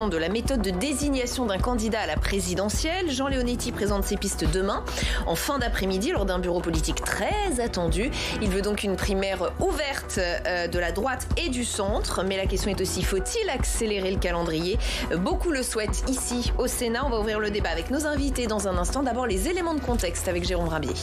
De la méthode de désignation d'un candidat à la présidentielle. Jean Leonetti présente ses pistes demain, en fin d'après-midi, lors d'un bureau politique très attendu. Il veut donc une primaire ouverte de la droite et du centre. Mais la question est aussi, faut-il accélérer le calendrier? Beaucoup le souhaitent ici, au Sénat. On va ouvrir le débat avec nos invités dans un instant. D'abord, les éléments de contexte avec Jérôme Rabier.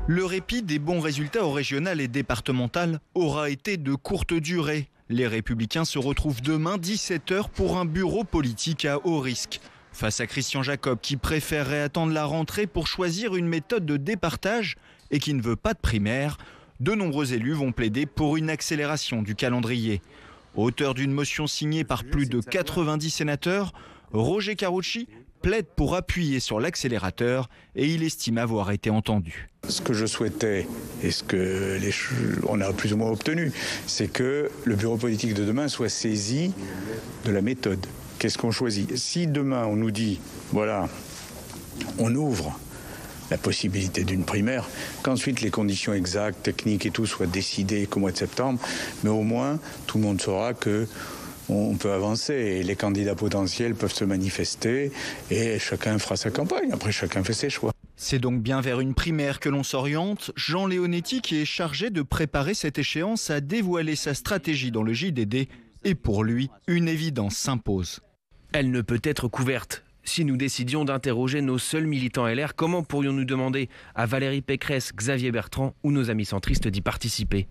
Le répit des bons résultats au régional et départemental aura été de courte durée. Les Républicains se retrouvent demain 17h pour un bureau politique à haut risque. Face à Christian Jacob qui préférerait attendre la rentrée pour choisir une méthode de départage et qui ne veut pas de primaire, de nombreux élus vont plaider pour une accélération du calendrier. Auteur d'une motion signée par plus de 90 sénateurs, Roger Carucci plaide pour appuyer sur l'accélérateur et il estime avoir été entendu. Ce que je souhaitais et ce que on a plus ou moins obtenu, c'est que le bureau politique de demain soit saisi de la méthode. Qu'est-ce qu'on choisit? Si demain on nous dit, voilà, on ouvre la possibilité d'une primaire, qu'ensuite les conditions exactes, techniques et tout soient décidées qu'au mois de septembre, mais au moins tout le monde saura que on peut avancer et les candidats potentiels peuvent se manifester et chacun fera sa campagne. Après, chacun fait ses choix. C'est donc bien vers une primaire que l'on s'oriente. Jean Leonetti, qui est chargé de préparer cette échéance, a dévoilé sa stratégie dans le JDD. Et pour lui, une évidence s'impose. Elle ne peut être couverte. Si nous décidions d'interroger nos seuls militants LR, comment pourrions-nous demander à Valérie Pécresse, Xavier Bertrand ou nos amis centristes d'y participer ?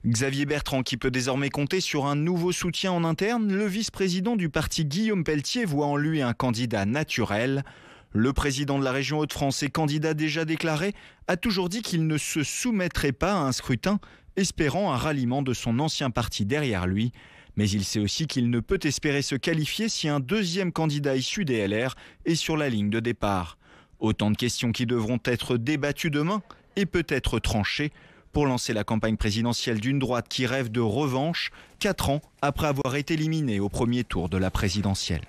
Xavier Bertrand, qui peut désormais compter sur un nouveau soutien en interne, le vice-président du parti Guillaume Pelletier voit en lui un candidat naturel. Le président de la région Hauts-de-France et candidat déjà déclaré a toujours dit qu'il ne se soumettrait pas à un scrutin, espérant un ralliement de son ancien parti derrière lui. Mais il sait aussi qu'il ne peut espérer se qualifier si un deuxième candidat issu des LR est sur la ligne de départ. Autant de questions qui devront être débattues demain et peut-être tranchées pour lancer la campagne présidentielle d'une droite qui rêve de revanche 4 ans après avoir été éliminée au premier tour de la présidentielle.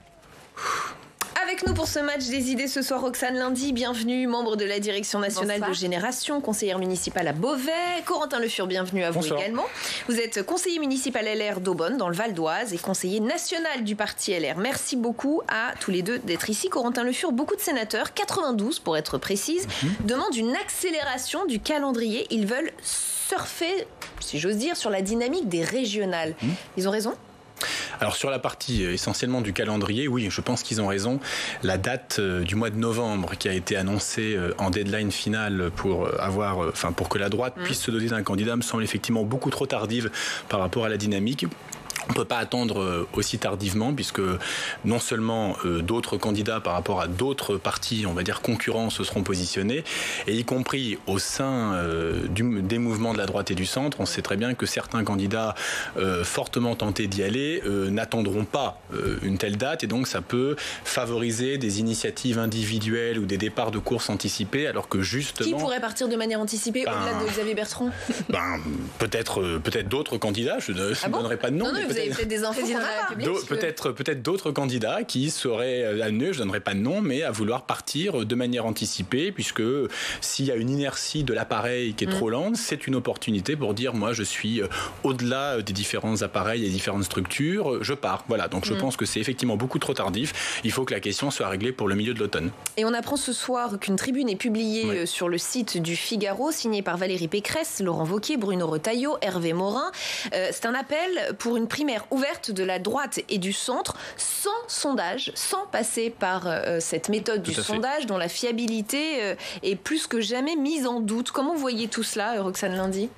Avec nous pour ce match des idées ce soir, Roxane Lundy, bienvenue, membre de la direction nationale de Génération, conseillère municipale à Beauvais. Corentin Le Fur, bienvenue à vous. Bonsoir. Également. Vous êtes conseiller municipal LR d'Aubonne dans le Val d'Oise et conseiller national du parti LR. Merci beaucoup à tous les deux d'être ici. Corentin Le Fur, beaucoup de sénateurs, 92 pour être précise, demandent une accélération du calendrier. Ils veulent surfer, si j'ose dire, sur la dynamique des régionales. Ils ont raison ? Alors sur la partie essentiellement du calendrier, oui, je pense qu'ils ont raison. La date du mois de novembre qui a été annoncée en deadline finale pour pour que la droite puisse se doter d'un candidat me semble effectivement beaucoup trop tardive par rapport à la dynamique. On ne peut pas attendre aussi tardivement puisque non seulement d'autres candidats par rapport à d'autres partis, on va dire concurrents, se seront positionnés et y compris au sein des mouvements de la droite et du centre, on sait très bien que certains candidats fortement tentés d'y aller n'attendront pas une telle date et donc ça peut favoriser des initiatives individuelles ou des départs de course anticipés alors que justement... Qui pourrait partir de manière anticipée au-delà de Xavier Bertrand? Peut-être d'autres candidats, je ne donnerai pas de nom. Vous avez peut-être des infos qu'on n'a pas. Peut-être d'autres candidats qui seraient amenés, je ne donnerai pas de nom, mais à vouloir partir de manière anticipée, puisque s'il y a une inertie de l'appareil qui est trop lente, c'est une opportunité pour dire moi je suis au-delà des différents appareils et différentes structures, je pars. Voilà, donc je pense que c'est effectivement beaucoup trop tardif. Il faut que la question soit réglée pour le milieu de l'automne. Et on apprend ce soir qu'une tribune est publiée sur le site du Figaro, signée par Valérie Pécresse, Laurent Wauquiez, Bruno Retailleau, Hervé Morin. C'est un appel pour une primaire ouverte de la droite et du centre, sans sondage, sans passer par cette méthode du sondage dont la fiabilité est plus que jamais mise en doute. Comment vous voyez tout cela, Roxane Lundy ?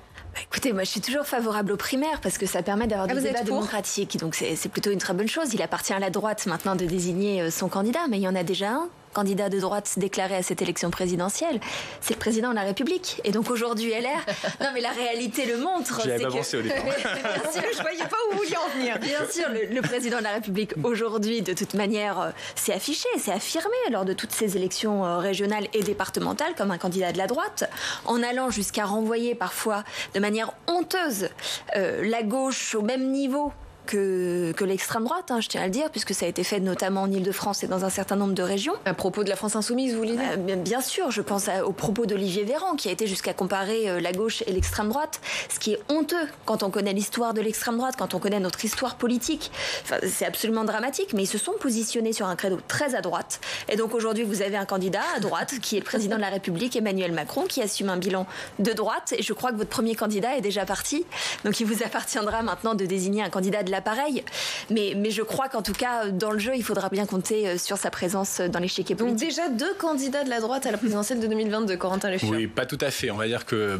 Écoutez, moi je suis toujours favorable aux primaires parce que ça permet d'avoir des débats démocratiques. Donc c'est plutôt une très bonne chose. Il appartient à la droite maintenant de désigner son candidat, mais il y en a déjà un candidat de droite déclaré à cette élection présidentielle, c'est le président de la République. Et donc aujourd'hui LR, non mais la réalité le montre. J'avais avancé au départ. Bien sûr, je voyais pas où vous vouliez en venir. Bien sûr, le président de la République aujourd'hui, de toute manière, s'est affiché, s'est affirmé lors de toutes ces élections régionales et départementales comme un candidat de la droite, en allant jusqu'à renvoyer parfois de manière honteuse la gauche au même niveau que l'extrême droite, je tiens à le dire, puisque ça a été fait notamment en Ile-de-France et dans un certain nombre de régions. À propos de la France insoumise, vous voulez dire ? Bien sûr, je pense au propos d'Olivier Véran, qui a été jusqu'à comparer la gauche et l'extrême droite, ce qui est honteux quand on connaît l'histoire de l'extrême droite, quand on connaît notre histoire politique. Enfin, c'est absolument dramatique, mais ils se sont positionnés sur un credo très à droite. Et donc aujourd'hui, vous avez un candidat à droite, qui est le président de la République, Emmanuel Macron, qui assume un bilan de droite. Et je crois que votre premier candidat est déjà parti. Donc il vous appartiendra maintenant de désigner un candidat de l'appareil. Mais je crois qu'en tout cas, dans le jeu, il faudra bien compter sur sa présence dans l'échiquier politique. Donc déjà 2 candidats de la droite à la présidentielle de 2022, Corentin Le Fur. Oui, pas tout à fait. On va dire que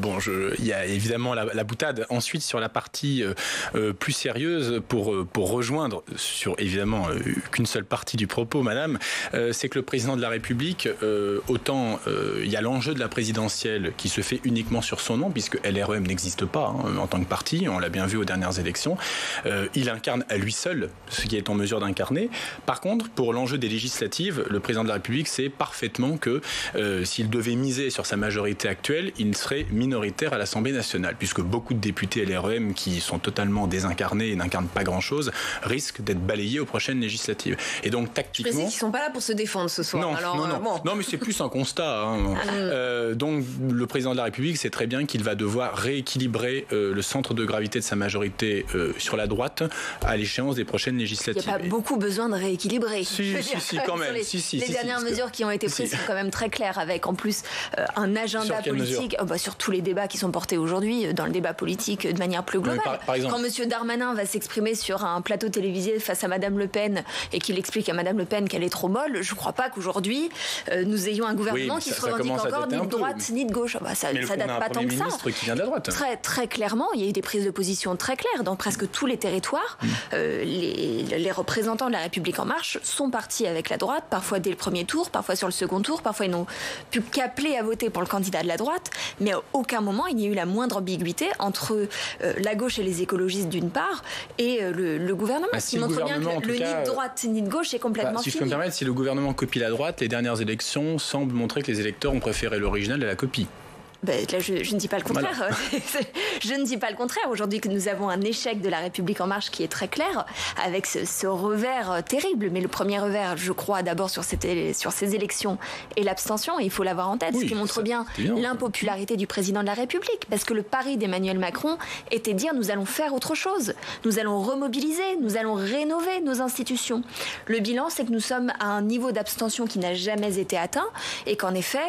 il y a évidemment la boutade. Ensuite, sur la partie plus sérieuse, pour rejoindre sur évidemment qu'une seule partie du propos, madame, c'est que le président de la République, autant il y a l'enjeu de la présidentielle qui se fait uniquement sur son nom, puisque LREM n'existe pas en tant que parti, on l'a bien vu aux dernières élections. Il incarne à lui seul ce qui est en mesure d'incarner. Par contre, pour l'enjeu des législatives, le président de la République sait parfaitement que s'il devait miser sur sa majorité actuelle, il serait minoritaire à l'Assemblée nationale, puisque beaucoup de députés LREM qui sont totalement désincarnés et n'incarnent pas grand-chose risquent d'être balayés aux prochaines législatives. Et donc tactiquement... Je précise qu'ils ne sont pas là pour se défendre ce soir. Non, mais c'est plus un constat. Donc le président de la République sait très bien qu'il va devoir rééquilibrer le centre de gravité de sa majorité sur la droite à l'échéance des prochaines législatives. Il n'y a pas beaucoup besoin de rééquilibrer. Si, quand même. Les dernières mesures qui ont été prises sont quand même très claires, avec en plus un agenda politique sur tous les débats qui sont portés aujourd'hui, dans le débat politique de manière plus globale. Par exemple, quand M. Darmanin va s'exprimer sur un plateau télévisé face à Mme Le Pen et qu'il explique à Mme Le Pen qu'elle est trop molle, je ne crois pas qu'aujourd'hui nous ayons un gouvernement qui se revendique encore ni de droite ni de gauche. Ça date pas tant que ça. Qui vient de la droite. Très clairement, il y a eu des prises de position très claires dans presque tous les territoires. Les représentants de la République En Marche sont partis avec la droite, parfois dès le premier tour, parfois sur le second tour, parfois ils n'ont pu qu'appeler à voter pour le candidat de la droite, mais à aucun moment il n'y a eu la moindre ambiguïté entre la gauche et les écologistes d'une part et le gouvernement, ce qui montre bien que ni de droite ni de gauche est complètement si je peux me permettre, si le gouvernement copie la droite, les dernières élections semblent montrer que les électeurs ont préféré l'original à la copie. Là, je ne dis pas le contraire. Voilà. Je ne dis pas le contraire. Aujourd'hui, que nous avons un échec de la République En Marche qui est très clair, avec ce revers terrible. Mais le premier revers, je crois, d'abord sur ces élections et l'abstention. Et il faut l'avoir en tête, ce qui montre bien l'impopularité du président de la République. Parce que le pari d'Emmanuel Macron était de dire nous allons faire autre chose. Nous allons remobiliser, nous allons rénover nos institutions. Le bilan, c'est que nous sommes à un niveau d'abstention qui n'a jamais été atteint. Et qu'en effet,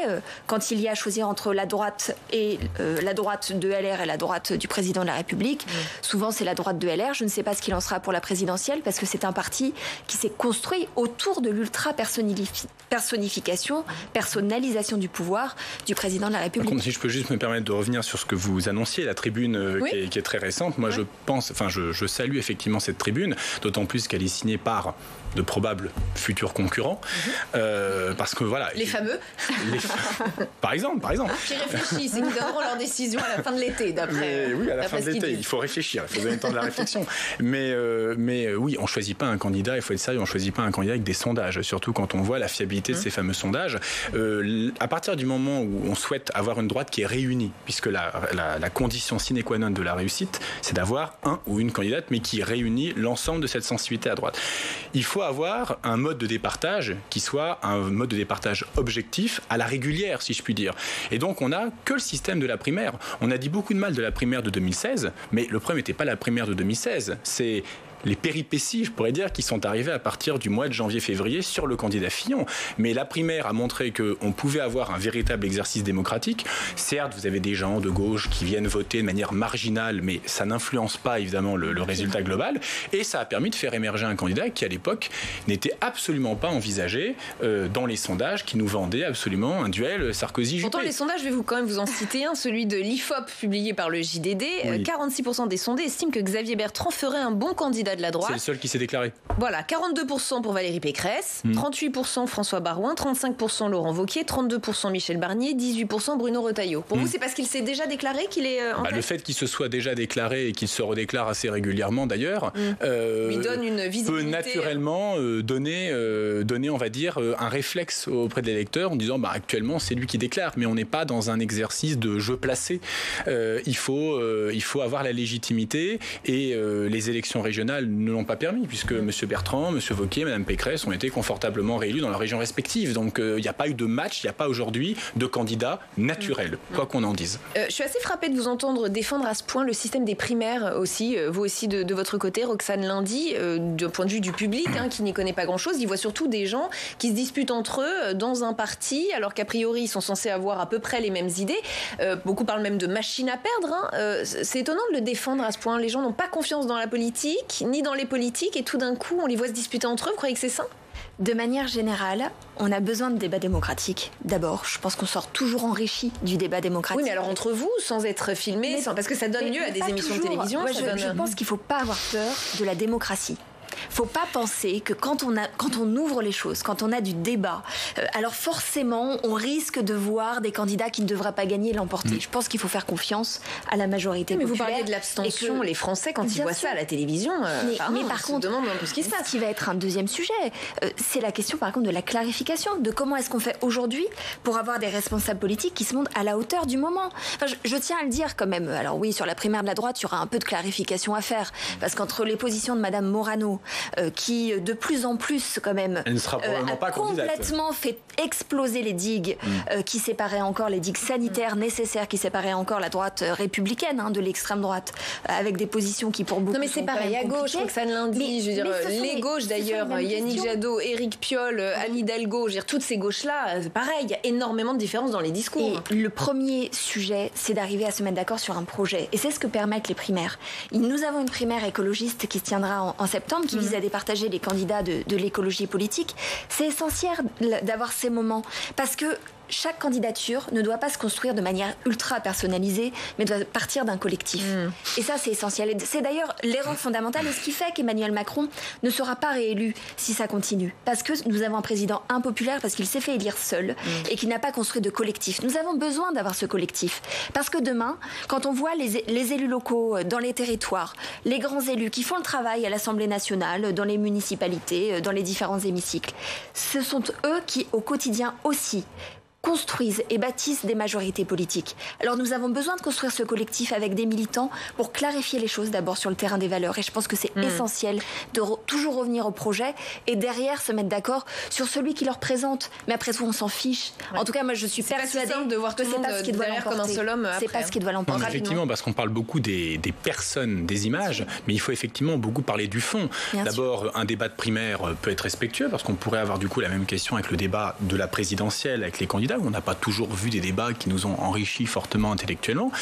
quand il y a à choisir entre la droite et la droite de LR et la droite du président de la République. Souvent, c'est la droite de LR. Je ne sais pas ce qu'il en sera pour la présidentielle, parce que c'est un parti qui s'est construit autour de l'ultra-personnification, personnalisation du pouvoir du président de la République. Par contre, si je peux juste me permettre de revenir sur ce que vous annonciez, la tribune qui est très récente. Moi, je salue effectivement cette tribune, d'autant plus qu'elle est signée par de probables futurs concurrents. Parce que voilà... Les fameux Par exemple. Qui réfléchissent et qui donneront leur décision à la fin de l'été, d'après... Oui, à la fin de l'été. Il faut réfléchir, il faut donner le temps de la réflexion. Mais oui, on ne choisit pas un candidat, il faut être sérieux, on ne choisit pas un candidat avec des sondages, surtout quand on voit la fiabilité de ces fameux sondages. À partir du moment où on souhaite avoir une droite qui est réunie, puisque la condition sine qua non de la réussite, c'est d'avoir un ou une candidate, mais qui réunit l'ensemble de cette sensibilité à droite. Il faut avoir un mode de départage qui soit un mode de départage objectif, à la régulière, si je puis dire. Et donc, on n'a que le système de la primaire. On a dit beaucoup de mal de la primaire de 2016, mais le problème n'était pas la primaire de 2016. C'est les péripéties, je pourrais dire, qui sont arrivées à partir du mois de janvier-février sur le candidat Fillon. Mais la primaire a montré qu'on pouvait avoir un véritable exercice démocratique. Certes, vous avez des gens de gauche qui viennent voter de manière marginale, mais ça n'influence pas évidemment le résultat global. Et ça a permis de faire émerger un candidat qui, à l'époque, n'était absolument pas envisagé dans les sondages qui nous vendaient absolument un duel Sarkozy-Juppé. Pourtant, les sondages, je vais quand même vous en citer un, celui de l'IFOP publié par le JDD. Oui. 46% des sondés estiment que Xavier Bertrand ferait un bon candidat de la droite. C'est le seul qui s'est déclaré. Voilà, 42% pour Valérie Pécresse, 38% François Baroin, 35% Laurent Wauquiez, 32% Michel Barnier, 18% Bruno Retailleau. Pour vous, c'est parce qu'il s'est déjà déclaré qu'il est en tête ? Le fait qu'il se soit déjà déclaré et qu'il se redéclare assez régulièrement d'ailleurs, lui donne une visibilité. Peut naturellement donner, on va dire, un réflexe auprès de l'électeur en disant actuellement c'est lui qui déclare, mais on n'est pas dans un exercice de jeu placé. Il faut avoir la légitimité et les élections régionales nationale ne l'ont pas permis, puisque M. Bertrand, M. Wauquiez, Mme Pécresse ont été confortablement réélus dans leurs régions respectives. Donc il n'y a pas eu de match, il n'y a pas aujourd'hui de candidat naturel, quoi qu'on en dise. Je suis assez frappée de vous entendre défendre à ce point le système des primaires aussi, vous aussi de votre côté, Roxane Lundy, d'un point de vue du public qui n'y connaît pas grand-chose. Il voit surtout des gens qui se disputent entre eux dans un parti, alors qu'a priori ils sont censés avoir à peu près les mêmes idées. Beaucoup parlent même de machine à perdre. C'est étonnant de le défendre à ce point. Les gens n'ont pas confiance dans la politique, ni dans les politiques, et tout d'un coup on les voit se disputer entre eux. Vous croyez que c'est ça ? De manière générale, on a besoin de débats démocratiques. D'abord, je pense qu'on sort toujours enrichi du débat démocratique. Oui, mais alors entre vous, sans être filmé, parce que ça donne lieu à des émissions de télévision. Je pense qu'il ne faut pas avoir peur de la démocratie. Faut pas penser que quand on ouvre les choses, quand on a du débat, alors forcément on risque de voir des candidats qui ne devraient pas gagner l'emporter. Je pense qu'il faut faire confiance à la majorité populaire. Mais vous parliez de l'abstention, les Français quand ils voient ça à la télévision, mais par contre, demandent un peu ce qui se passe. Ce qui va être un deuxième sujet, c'est la question par contre de la clarification, de comment est-ce qu'on fait aujourd'hui pour avoir des responsables politiques qui se montrent à la hauteur du moment. Enfin, je tiens à le dire quand même. Alors oui, sur la primaire de la droite, il y aura un peu de clarification à faire, parce qu'entre les positions de Madame Morano, qui de plus en plus quand même a complètement fait exploser les digues qui séparaient encore les digues sanitaires nécessaires, qui séparaient encore la droite républicaine de l'extrême droite, avec des positions qui pour beaucoup non mais c'est pareil à gauche, Roxane Lundy, je veux dire les gauches d'ailleurs, Yannick Jadot, Éric Piolle, Anne Hidalgo, je veux dire toutes ces gauches là, c'est pareil, il y a énormément de différences dans les discours. Et le premier sujet, c'est d'arriver à se mettre d'accord sur un projet, et c'est ce que permettent les primaires. Nous avons une primaire écologiste qui se tiendra en septembre, qui vise à départager les candidats de l'écologie politique. C'est essentiel d'avoir ces moments, parce que chaque candidature ne doit pas se construire de manière ultra personnalisée, mais doit partir d'un collectif. Et ça, c'est essentiel. Et c'est d'ailleurs l'erreur fondamentale, et ce qui fait qu'Emmanuel Macron ne sera pas réélu si ça continue. Parce que nous avons un président impopulaire, parce qu'il s'est fait élire seul, et qu'il n'a pas construit de collectif. Nous avons besoin d'avoir ce collectif. Parce que demain, quand on voit les élus locaux dans les territoires, les grands élus qui font le travail à l'Assemblée nationale, dans les municipalités, dans les différents hémicycles, ce sont eux qui, au quotidien aussi, construisent et bâtissent des majorités politiques. Alors nous avons besoin de construire ce collectif avec des militants pour clarifier les choses d'abord sur le terrain des valeurs. Et je pense que c'est essentiel de toujours revenir au projet et derrière se mettre d'accord sur celui qui leur présente. Mais après tout, on s'en fiche. En tout cas, moi je suis persuadée de voir que c'est pas ce qui doit l'emporter. Comme un seul homme. C'est pas ce qui doit l'emporter. Effectivement, parce qu'on parle beaucoup des personnes, des images, mais il faut effectivement beaucoup parler du fond. D'abord, un débat de primaire peut être respectueux parce qu'on pourrait avoir du coup la même question avec le débat de la présidentielle, avec les candidats, où on n'a pas toujours vu des débats qui nous ont enrichis fortement intellectuellement.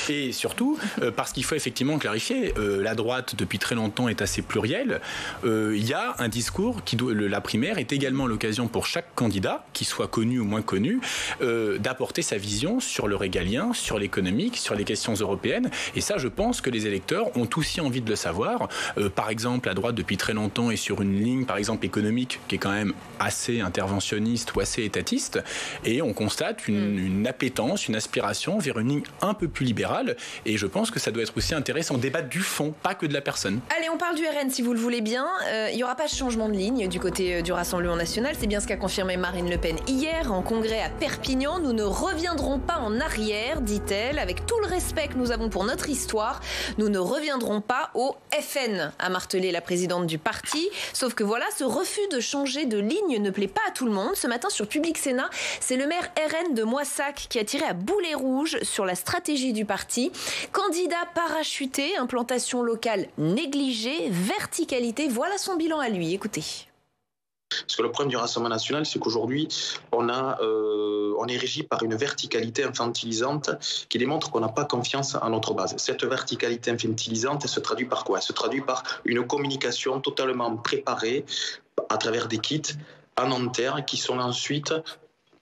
Et surtout, parce qu'il faut effectivement clarifier, la droite, depuis très longtemps, est assez plurielle. Il y a un discours la primaire est également l'occasion pour chaque candidat, qu'il soit connu ou moins connu, d'apporter sa vision sur le régalien, sur l'économique, sur les questions européennes. Et ça, je pense que les électeurs ont aussi envie de le savoir. Par exemple, la droite, depuis très longtemps, est sur une ligne, par exemple, économique, qui est quand même assez interventionniste ou assez étatiste. Et on constate une appétence, une aspiration vers une ligne un peu plus libérale. Et je pense que ça doit être aussi intéressant, débattre du fond, pas que de la personne. Allez, on parle du RN si vous le voulez bien. Il n'y aura pas de changement de ligne du côté du Rassemblement national. C'est bien ce qu'a confirmé Marine Le Pen hier en congrès à Perpignan. Nous ne reviendrons pas en arrière, dit-elle. Avec tout le respect que nous avons pour notre histoire, nous ne reviendrons pas au FN, a martelé la présidente du parti. Sauf que voilà, ce refus de changer de ligne ne plaît pas à tout le monde. Ce matin sur Public Sénat, c'est le maire RN de Moissac qui a tiré à boulet rouge sur la stratégie du parti. Candidat parachuté, implantation locale négligée, verticalité, voilà son bilan à lui. Écoutez. Parce que le problème du Rassemblement national, c'est qu'aujourd'hui, on est régi par une verticalité infantilisante qui démontre qu'on n'a pas confiance en notre base. Cette verticalité infantilisante, elle se traduit par quoi? Elle se traduit par une communication totalement préparée à travers des kits alimentaires qui sont ensuite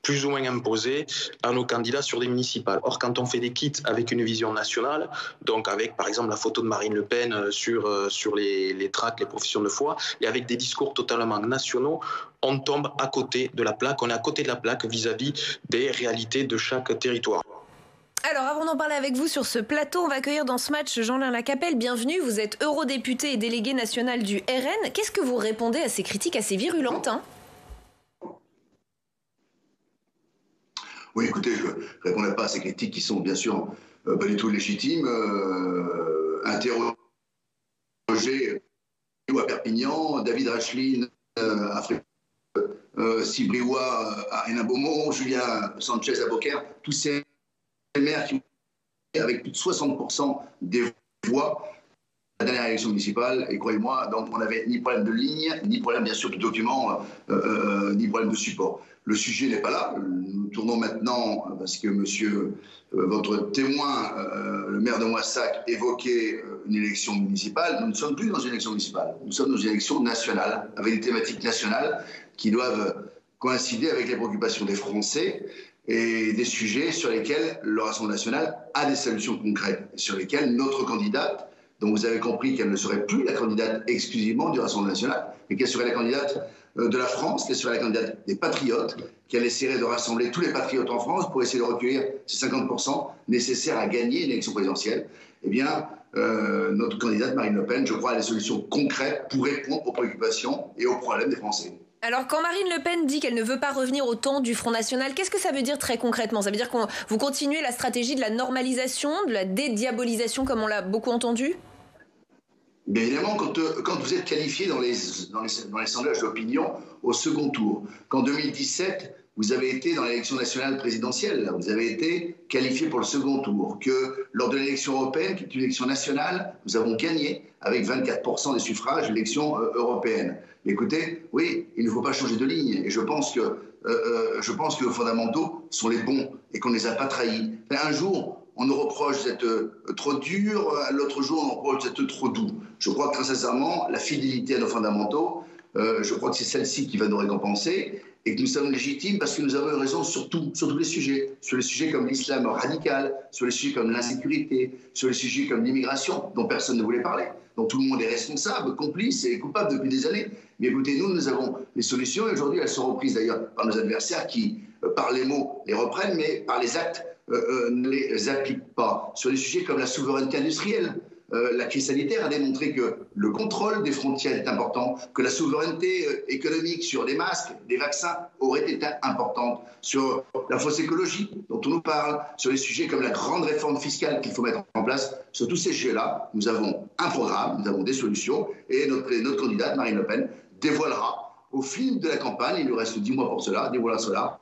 plus ou moins imposés à nos candidats sur des municipales. Or, quand on fait des kits avec une vision nationale, donc avec par exemple la photo de Marine Le Pen sur les tracts, les professions de foi, et avec des discours totalement nationaux, on tombe à côté de la plaque, on est à côté de la plaque vis-à-vis des réalités de chaque territoire. Alors, avant d'en parler avec vous sur ce plateau, on va accueillir dans ce match Jean-Lin Lacapelle. Bienvenue, vous êtes eurodéputé et délégué national du RN. Qu'est-ce que vous répondez à ces critiques assez virulentes Oui, écoutez, je ne répondrai pas à ces critiques qui sont bien sûr pas du tout légitimes. Interroger à Perpignan, David Racheline à Fréjus, Sibriwa à Hénin-Beaumont, Julien Sanchez à Beaucaire, tous ces maires qui ont avec plus de 60% des voix la dernière élection municipale, et croyez-moi, donc on n'avait ni problème de ligne, ni problème bien sûr de documents, ni problème de support. Le sujet n'est pas là. Nous tournons maintenant, parce que monsieur, votre témoin, le maire de Moissac, évoquait une élection municipale. Nous ne sommes plus dans une élection municipale. Nous sommes dans une élection nationale, avec des thématiques nationales qui doivent coïncider avec les préoccupations des Français et des sujets sur lesquels le Rassemblement national a des solutions concrètes, et sur lesquels notre candidate, dont vous avez compris qu'elle ne serait plus la candidate exclusivement du Rassemblement national, mais qu'elle serait la candidate de la France, qu'elle serait la candidate des patriotes, qu'elle essaierait de rassembler tous les patriotes en France pour essayer de recueillir ces 50% nécessaires à gagner une élection présidentielle. Eh bien, notre candidate Marine Le Pen, je crois, a des solutions concrètes pour répondre aux préoccupations et aux problèmes des Français. Alors, quand Marine Le Pen dit qu'elle ne veut pas revenir au temps du Front National, qu'est-ce que ça veut dire très concrètement? Ça veut dire que vous continuez la stratégie de la normalisation, de la dédiabolisation, comme on l'a beaucoup entendu? Bien évidemment, quand vous êtes qualifié dans les sondages d'opinion au second tour, qu'en 2017, vous avez été dans l'élection nationale présidentielle, vous avez été qualifié pour le second tour, que lors de l'élection européenne, qui est une élection nationale, nous avons gagné avec 24% des suffrages de l'élection européenne. Mais écoutez, oui, il ne faut pas changer de ligne. Et je pense que les fondamentaux sont les bons et qu'on ne les a pas trahis. Un jour, on nous reproche d'être trop dur, l'autre jour, on nous reproche d'être trop doux. Je crois que très sincèrement, la fidélité à nos fondamentaux, je crois que c'est celle-ci qui va nous récompenser et que nous sommes légitimes parce que nous avons raison sur tous les sujets. Sur les sujets comme l'islam radical, sur les sujets comme l'insécurité, sur les sujets comme l'immigration, dont personne ne voulait parler. Donc tout le monde est responsable, complice et coupable depuis des années. Mais écoutez, nous avons les solutions et aujourd'hui, elles sont reprises d'ailleurs par nos adversaires qui, par les mots, les reprennent, mais par les actes, ne les appliquent pas. Sur des sujets comme la souveraineté industrielle, la crise sanitaire a démontré que le contrôle des frontières est important, que la souveraineté économique sur les masques, les vaccins aurait été importante, sur la fausse écologie dont on nous parle, sur les sujets comme la grande réforme fiscale qu'il faut mettre en place. Sur tous ces sujets-là, nous avons un programme, nous avons des solutions et notre candidate, Marine Le Pen, dévoilera au fil de la campagne, il nous reste 10 mois pour cela, dévoilera cela.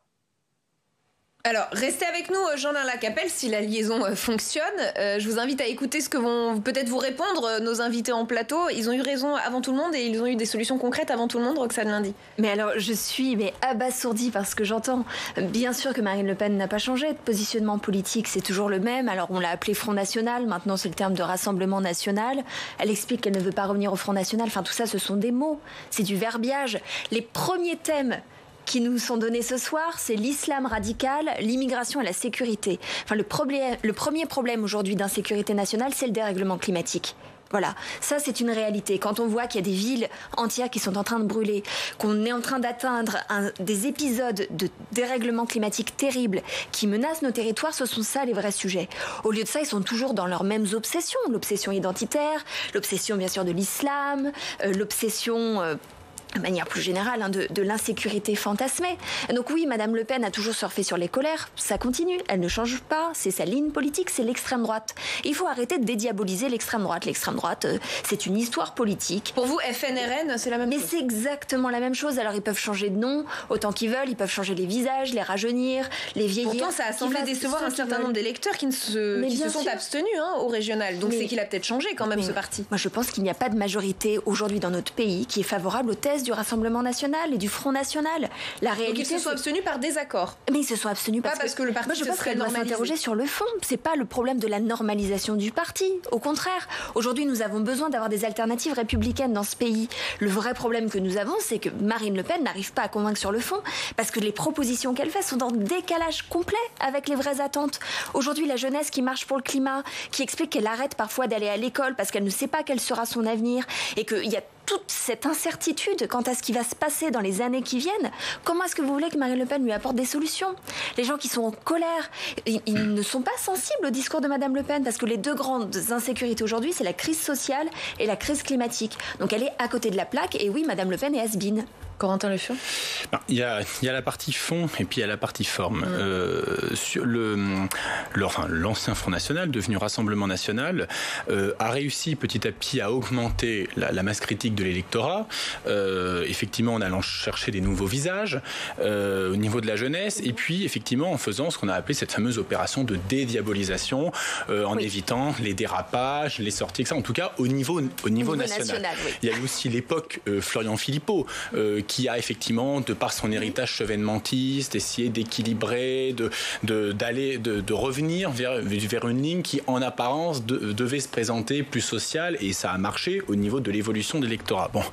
Alors, restez avec nous, Jean-Lin Lacapelle, si la liaison fonctionne. Je vous invite à écouter ce que vont peut-être vous répondre nos invités en plateau. Ils ont eu raison avant tout le monde et ils ont eu des solutions concrètes avant tout le monde, Roxane Lundy. Mais alors, je suis abasourdie par ce que j'entends. Bien sûr que Marine Le Pen n'a pas changé de positionnement politique, c'est toujours le même. Alors, on l'a appelé Front National, maintenant c'est le terme de Rassemblement National. Elle explique qu'elle ne veut pas revenir au Front National. Enfin, tout ça, ce sont des mots, c'est du verbiage. Les premiers thèmes qui nous sont donnés ce soir, c'est l'islam radical, l'immigration et la sécurité. Enfin, le premier problème aujourd'hui d'insécurité nationale, c'est le dérèglement climatique. Voilà, ça c'est une réalité. Quand on voit qu'il y a des villes entières qui sont en train de brûler, qu'on est en train d'atteindre des épisodes de dérèglement climatique terribles qui menacent nos territoires, ce sont ça les vrais sujets. Au lieu de ça, ils sont toujours dans leurs mêmes obsessions. L'obsession identitaire, l'obsession bien sûr de l'islam, l'obsession... de manière plus générale, de l'insécurité fantasmée. Donc oui, Madame Le Pen a toujours surfé sur les colères, ça continue, elle ne change pas, c'est sa ligne politique, c'est l'extrême droite. Il faut arrêter de dédiaboliser l'extrême droite. L'extrême droite, c'est une histoire politique. Pour vous, FNRN, c'est la même chose? Mais c'est exactement la même chose. Alors ils peuvent changer de nom autant qu'ils veulent, ils peuvent changer les visages, les rajeunir, les vieillir. Pourtant, ça a semblé décevoir un certain nombre d'électeurs qui se sont abstenus au régional. Donc c'est qu'il a peut-être changé quand même ce parti. Moi je pense qu'il n'y a pas de majorité aujourd'hui dans notre pays qui est favorable aux thèses du Rassemblement National et du Front National. La réalité, donc ils se sont abstenus par désaccord. Mais ils se sont abstenus parce que le parti je pense qu'elle doit s'interroger sur le fond. C'est pas le problème de la normalisation du parti. Au contraire, aujourd'hui nous avons besoin d'avoir des alternatives républicaines dans ce pays. Le vrai problème que nous avons, c'est que Marine Le Pen n'arrive pas à convaincre sur le fond parce que les propositions qu'elle fait sont en décalage complet avec les vraies attentes. Aujourd'hui, la jeunesse qui marche pour le climat, qui explique qu'elle arrête parfois d'aller à l'école parce qu'elle ne sait pas quel sera son avenir et qu'il y a toute cette incertitude quant à ce qui va se passer dans les années qui viennent. Comment est-ce que vous voulez que Marine Le Pen lui apporte des solutions? Les gens qui sont en colère, ils ne sont pas sensibles au discours de Madame Le Pen parce que les deux grandes insécurités aujourd'hui, c'est la crise sociale et la crise climatique. Donc elle est à côté de la plaque et oui, Madame Le Pen est has-been. Corentin Le Fur. Il y a la partie fond et puis il y a la partie forme. Sur l'ancien Front National, devenu Rassemblement National, a réussi petit à petit à augmenter la masse critique de l'électorat, effectivement en allant chercher des nouveaux visages au niveau de la jeunesse, et puis effectivement en faisant ce qu'on a appelé cette fameuse opération de dédiabolisation, en évitant les dérapages, les sorties, etc. En tout cas au niveau national. Oui. Il y a eu aussi l'époque Florian Philippot, qui a effectivement, de par son héritage chevènementiste, essayé d'équilibrer, de revenir vers une ligne qui, en apparence, devait se présenter plus sociale, et ça a marché au niveau de l'évolution de l'électorat. Bon,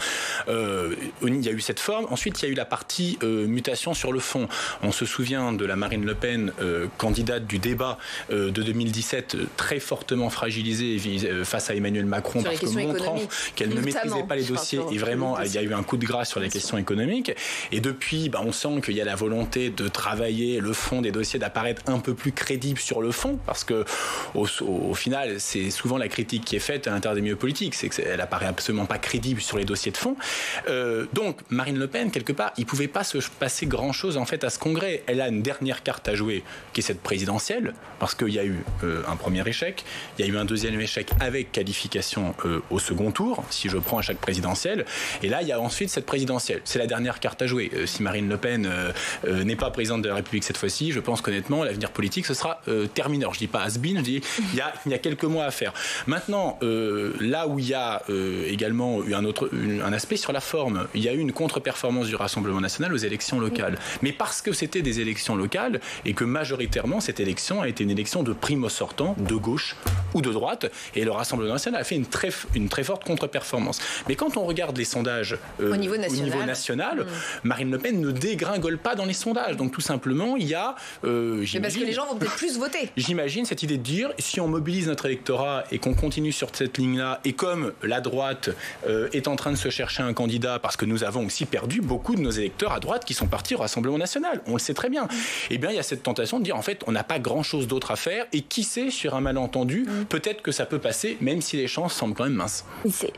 il y a eu cette forme. Ensuite, il y a eu la partie mutation sur le fond. On se souvient de la Marine Le Pen, candidate du débat de 2017, très fortement fragilisée face à Emmanuel Macron, parce que montrant qu'elle ne maîtrisait pas les dossiers, et vraiment, il y a eu un coup de grâce sur les questions économiques. Et depuis, on sent qu'il y a la volonté de travailler le fond des dossiers, d'apparaître un peu plus crédible sur le fond, parce que au final, c'est souvent la critique qui est faite à l'intérieur des milieux politiques, c'est qu'elle apparaît absolument pas crédible sur les dossiers de fond. Donc, Marine Le Pen, quelque part, il pouvait pas se passer grand-chose en fait à ce congrès. Elle a une dernière carte à jouer, qui est cette présidentielle, parce qu'il y a eu un premier échec, il y a eu un deuxième échec avec qualification au second tour, si je prends à chaque présidentielle, et là, il y a ensuite cette présidentielle. C'est la dernière carte à jouer. Si Marine Le Pen n'est pas présidente de la République cette fois-ci, je pense qu'honnêtement, l'avenir politique, ce sera terminé. Alors, je dis pas has-been, je dis il y a quelques mois à faire. Maintenant, là où il y a également eu un aspect sur la forme, il y a eu une contre-performance du Rassemblement National aux élections locales. Mais parce que c'était des élections locales et que majoritairement, cette élection a été une élection de primo-sortant, de gauche ou de droite, et le Rassemblement National a fait une très forte contre-performance. Mais quand on regarde les sondages au niveau national, Marine Le Pen ne dégringole pas dans les sondages. Donc tout simplement, il y a... parce que les gens vont peut-être plus voter. J'imagine cette idée de dire, si on mobilise notre électorat et qu'on continue sur cette ligne-là, et comme la droite est en train de se chercher un candidat, parce que nous avons aussi perdu beaucoup de nos électeurs à droite qui sont partis au Rassemblement National, on le sait très bien, eh bien il y a cette tentation de dire, en fait, on n'a pas grand-chose d'autre à faire, et qui sait, sur un malentendu, peut-être que ça peut passer, même si les chances semblent quand même minces.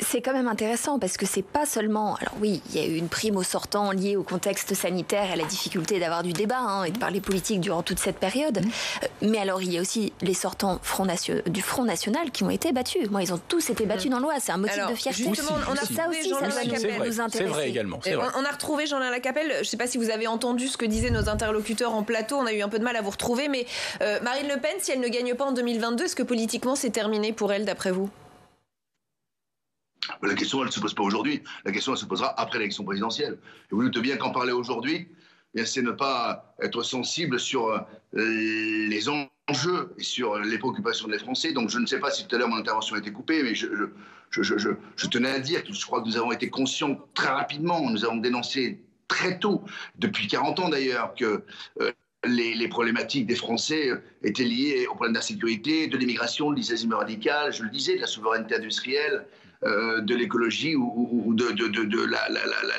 C'est quand même intéressant, parce que c'est pas seulement... Alors oui, il y a eu une prime au sortant liée au contexte sanitaire et à la difficulté d'avoir du débat et de parler politique durant toute cette période. Mais alors, il y a aussi les sortants du Front National qui ont été battus. Moi, ils ont tous été battus dans l'Oise. C'est un motif de fierté. Justement, on a ça aussi, ça doit nous intéresser. C'est vrai également. C'est vrai. On a retrouvé Jean-Alain Lacapelle. Je ne sais pas si vous avez entendu ce que disaient nos interlocuteurs en plateau. On a eu un peu de mal à vous retrouver. Mais Marine Le Pen, si elle ne gagne pas en 2022, est-ce que politiquement c'est terminé pour elle, d'après vous ? La question, elle ne se pose pas aujourd'hui. La question, elle se posera après l'élection présidentielle. Et vous doutez bien qu'en parler aujourd'hui, c'est ne pas être sensible sur les enjeux et sur les préoccupations des Français. Donc je ne sais pas si tout à l'heure mon intervention a été coupée, mais je tenais à dire que je crois que nous avons été conscients très rapidement, nous avons dénoncé très tôt, depuis 40 ans d'ailleurs, que les problématiques des Français étaient liées aux problèmes d'insécurité, de l'immigration, de l'islamisme radical, je le disais, de la souveraineté industrielle, de l'écologie ou de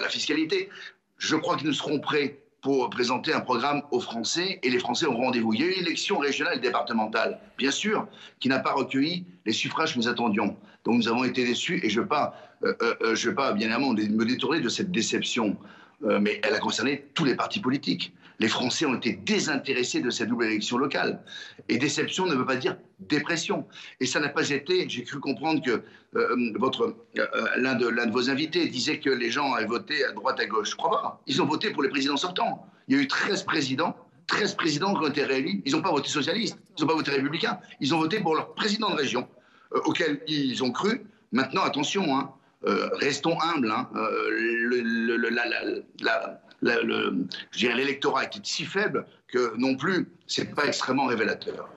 la fiscalité. Je crois qu'ils nous seront prêts pour présenter un programme aux Français, et les Français auront rendez-vous. Il y a eu une élection régionale et départementale, bien sûr, qui n'a pas recueilli les suffrages que nous attendions. Donc nous avons été déçus, et je ne veux pas, bien évidemment, me détourner de cette déception, mais elle a concerné tous les partis politiques. Les Français ont été désintéressés de cette double élection locale. Et déception ne veut pas dire dépression. Et ça n'a pas été... J'ai cru comprendre que l'un de vos invités disait que les gens avaient voté à droite, à gauche. Je ne crois pas. Ils ont voté pour les présidents sortants. Il y a eu 13 présidents qui ont été réélus. Ils n'ont pas voté socialiste. Ils n'ont pas voté républicain. Ils ont voté pour leur président de région, auquel ils ont cru. Maintenant, attention, restons humbles. Je dirais l'électorat était si faible que non plus, c'est pas extrêmement révélateur.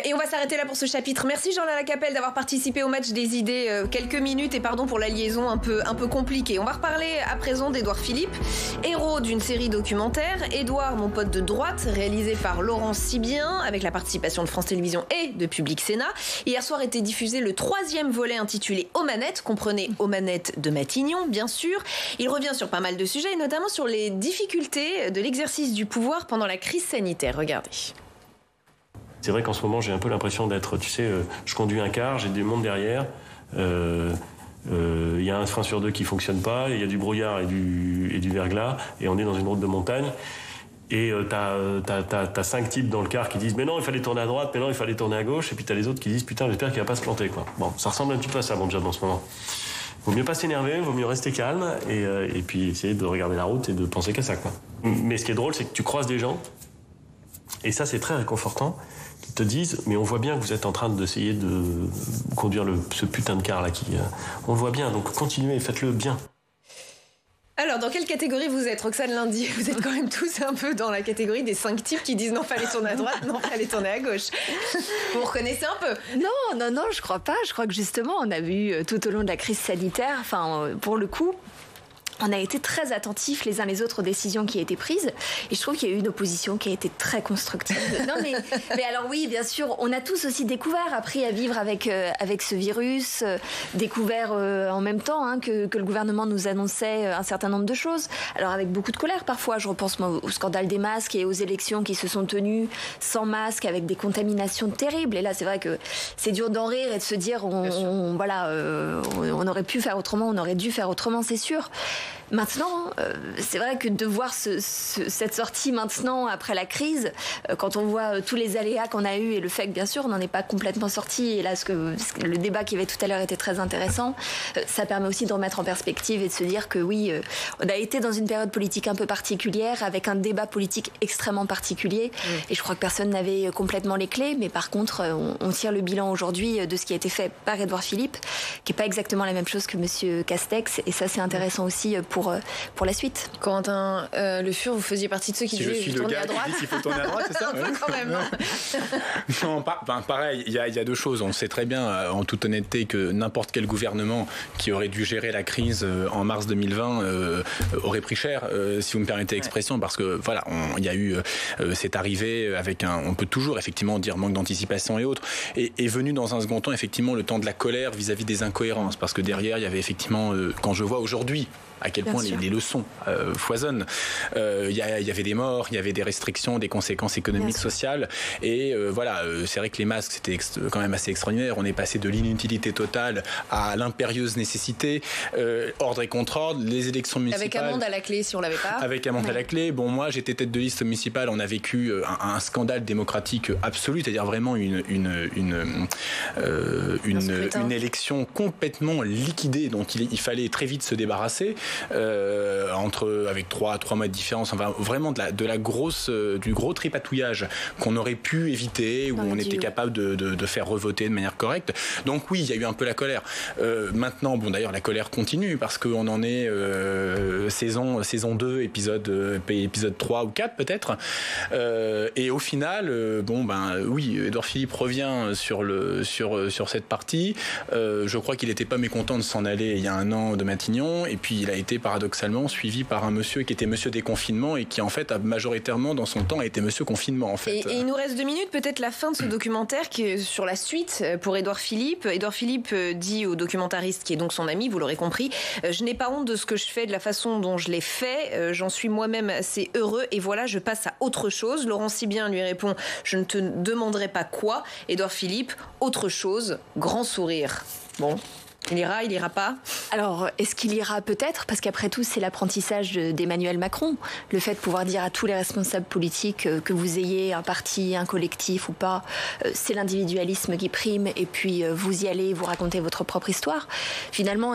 Et on va s'arrêter là pour ce chapitre. Merci Jean-Alain Lacapelle d'avoir participé au match des idées quelques minutes, et pardon pour la liaison un peu compliquée. On va reparler à présent d'Édouard Philippe, héros d'une série documentaire. Édouard, mon pote de droite, réalisé par Laurent Sibien avec la participation de France Télévisions et de Public Sénat. Hier soir était diffusé le 3e volet intitulé Aux manettes, comprenez Aux manettes de Matignon bien sûr. Il revient sur pas mal de sujets, et notamment sur les difficultés de l'exercice du pouvoir pendant la crise sanitaire. Regardez. C'est vrai qu'en ce moment, j'ai un peu l'impression d'être, tu sais, je conduis un car, j'ai du monde derrière. Il y a un frein sur 2 qui fonctionne pas, il y a du brouillard et du verglas, et on est dans une route de montagne. Et t'as 5 types dans le car qui disent mais non, il fallait tourner à droite, mais non, il fallait tourner à gauche, et puis t'as les autres qui disent putain, j'espère qu'il va pas se planter, quoi. Bon, ça ressemble un petit peu à ça, mon job en ce moment. Vaut mieux pas s'énerver, vaut mieux rester calme et puis essayer de regarder la route et de penser qu'à ça, quoi. Mais ce qui est drôle, c'est que tu croises des gens, et ça c'est très réconfortant, qui te disent mais on voit bien que vous êtes en train d'essayer de conduire ce putain de car là on le voit bien, donc continuez, faites-le bien. Alors, dans quelle catégorie vous êtes, Roxane Lundy? Vous êtes quand même tous un peu dans la catégorie des 5 types qui disent non, fallait tourner à droite, non, fallait tourner à gauche. Vous vous reconnaissez un peu? Non, je crois pas. Je crois que justement, on a vu tout au long de la crise sanitaire, pour le coup, on a été très attentifs les uns les autres aux décisions qui étaient prises, et je trouve qu'il y a eu une opposition qui a été très constructive. Non mais alors oui, bien sûr, on a tous aussi découvert, appris à vivre avec ce virus, découvert en même temps que le gouvernement nous annonçait un certain nombre de choses. Alors avec beaucoup de colère parfois, je repense moi, au scandale des masques et aux élections qui se sont tenues sans masque, avec des contaminations terribles. Et là, c'est vrai que c'est dur d'en rire et de se dire on aurait pu faire autrement, on aurait dû faire autrement, c'est sûr. Maintenant, c'est vrai que de voir cette sortie maintenant, après la crise, quand on voit tous les aléas qu'on a eus et le fait que, bien sûr, on n'en est pas complètement sorti, et là, le débat qu'il y avait tout à l'heure était très intéressant, ça permet aussi de remettre en perspective et de se dire que oui, on a été dans une période politique un peu particulière, avec un débat politique extrêmement particulier, et je crois que personne n'avait complètement les clés, mais par contre, on tire le bilan aujourd'hui de ce qui a été fait par Édouard Philippe, qui n'est pas exactement la même chose que M. Castex, et ça, c'est intéressant aussi pour la suite. Corentin Le Fur, vous faisiez partie de ceux qui disaient je suis le gars qui dit qu'il faut tourner à droite, c'est ça? Quand même. Non, pareil, il y a deux choses. On sait très bien, en toute honnêteté, que n'importe quel gouvernement qui aurait dû gérer la crise en mars 2020 aurait pris cher, si vous me permettez l'expression, parce que voilà, il y a eu cette arrivée avec on peut toujours effectivement dire manque d'anticipation et autres, et venu dans un second temps effectivement le temps de la colère vis-à-vis des incohérences, parce que derrière il y avait effectivement, quand je vois aujourd'hui à quel point les leçons foisonnent. Il y avait des morts, il y avait des restrictions, des conséquences économiques, sociales. Et c'est vrai que les masques, c'était quand même assez extraordinaire. On est passé de l'inutilité totale à l'impérieuse nécessité. Ordre et contre-ordre, les élections municipales. Avec amende à la clé, si on l'avait pas. Avec amende à la clé. Bon, moi, j'étais tête de liste municipale. On a vécu un scandale démocratique absolu, c'est-à-dire vraiment une élection complètement liquidée dont il fallait très vite se débarrasser. Avec 3 mois de différence, enfin vraiment du gros tripatouillage qu'on aurait pu éviter, où on était capable de faire revoter de manière correcte. Donc oui, il y a eu un peu la colère. Maintenant, bon d'ailleurs la colère continue parce qu'on en est saison 2, épisode 3 ou 4 peut-être. Et au final, oui, Édouard Philippe revient sur cette partie. Je crois qu'il n'était pas mécontent de s'en aller il y a un an de Matignon, et puis il a été paradoxalement suivi par un monsieur qui était monsieur déconfinement et qui en fait a majoritairement dans son temps été monsieur confinement en fait. Et il nous reste 2 minutes, peut-être la fin de ce documentaire qui est sur la suite pour Édouard Philippe. Édouard Philippe dit au documentariste qui est donc son ami, vous l'aurez compris, je n'ai pas honte de ce que je fais, de la façon dont je l'ai fait, j'en suis moi-même assez heureux et voilà, je passe à autre chose. Laurent Sibien lui répond, je ne te demanderai pas quoi. Édouard Philippe, autre chose, grand sourire. Bon. Il ira pas? Alors, est-ce qu'il ira? Peut-être, parce qu'après tout, c'est l'apprentissage d'Emmanuel Macron. Le fait de pouvoir dire à tous les responsables politiques que vous ayez un parti, un collectif ou pas, c'est l'individualisme qui prime, et puis vous y allez, vous racontez votre propre histoire. Finalement,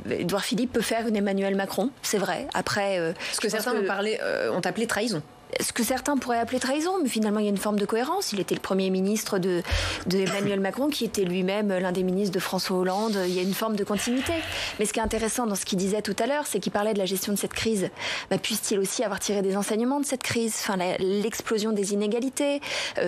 Édouard Philippe peut faire une Emmanuel Macron, c'est vrai. Après, ce que certains ont appelé trahison. Ce que certains pourraient appeler trahison, mais finalement il y a une forme de cohérence. Il était le premier ministre de Emmanuel Macron, qui était lui-même l'un des ministres de François Hollande. Il y a une forme de continuité. Mais ce qui est intéressant dans ce qu'il disait tout à l'heure, c'est qu'il parlait de la gestion de cette crise. Puisse-t-il aussi avoir tiré des enseignements de cette crise, l'explosion des inégalités,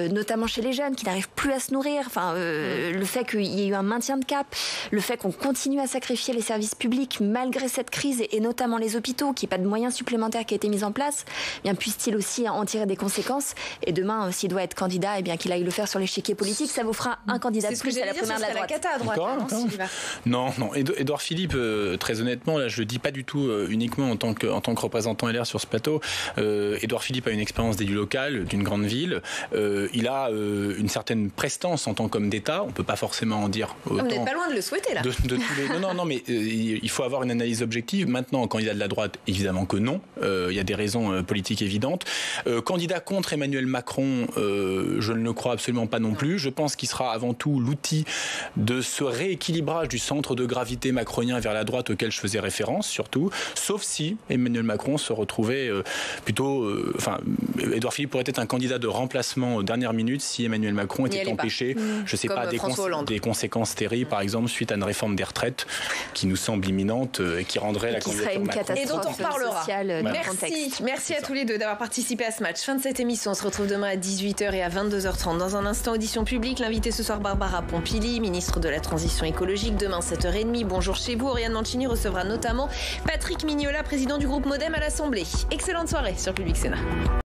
notamment chez les jeunes qui n'arrivent plus à se nourrir, le fait qu'il y ait eu un maintien de cap, le fait qu'on continue à sacrifier les services publics malgré cette crise, et notamment les hôpitaux, qu'il n'y ait pas de moyens supplémentaires qui aient été mis en place, puisse-t-il aussi aussi en tirer des conséquences. Et demain, s'il doit être candidat, eh bien qu'il aille le faire sur l'échiquier politique. Ça vous fera un candidat de plus à la primaire de la droite. C'est la cata à droite. Non. Édouard Philippe, très honnêtement, là, je le dis pas du tout uniquement en tant que représentant LR sur ce plateau. Édouard Philippe a une expérience d'élu local d'une grande ville. Il a une certaine prestance en tant qu'homme d'État. On peut pas forcément en dire autant. Vous n'êtes pas loin de le souhaiter là. Non, mais il faut avoir une analyse objective. Maintenant, candidat de la droite, évidemment que non. Il y a des raisons politiques évidentes. Candidat contre Emmanuel Macron, je ne le crois absolument pas non plus. Je pense qu'il sera avant tout l'outil de ce rééquilibrage du centre de gravité macronien vers la droite auquel je faisais référence, surtout. Sauf si Emmanuel Macron se retrouvait Édouard Philippe pourrait être un candidat de remplacement aux dernières minutes si Emmanuel Macron était empêché, je ne sais pas, des conséquences terribles, par exemple, suite à une réforme des retraites qui nous semble imminente et qui rendrait la candidature Macron. Et dont on reparlera. Merci à tous les deux d'avoir participé à ce match. Fin de cette émission. On se retrouve demain à 18h et à 22h30. Dans un instant, audition publique. L'invité ce soir, Barbara Pompili, ministre de la Transition écologique. Demain, 7h30. Bonjour chez vous. Oriane Mancini recevra notamment Patrick Mignola, président du groupe Modem à l'Assemblée. Excellente soirée sur Public Sénat.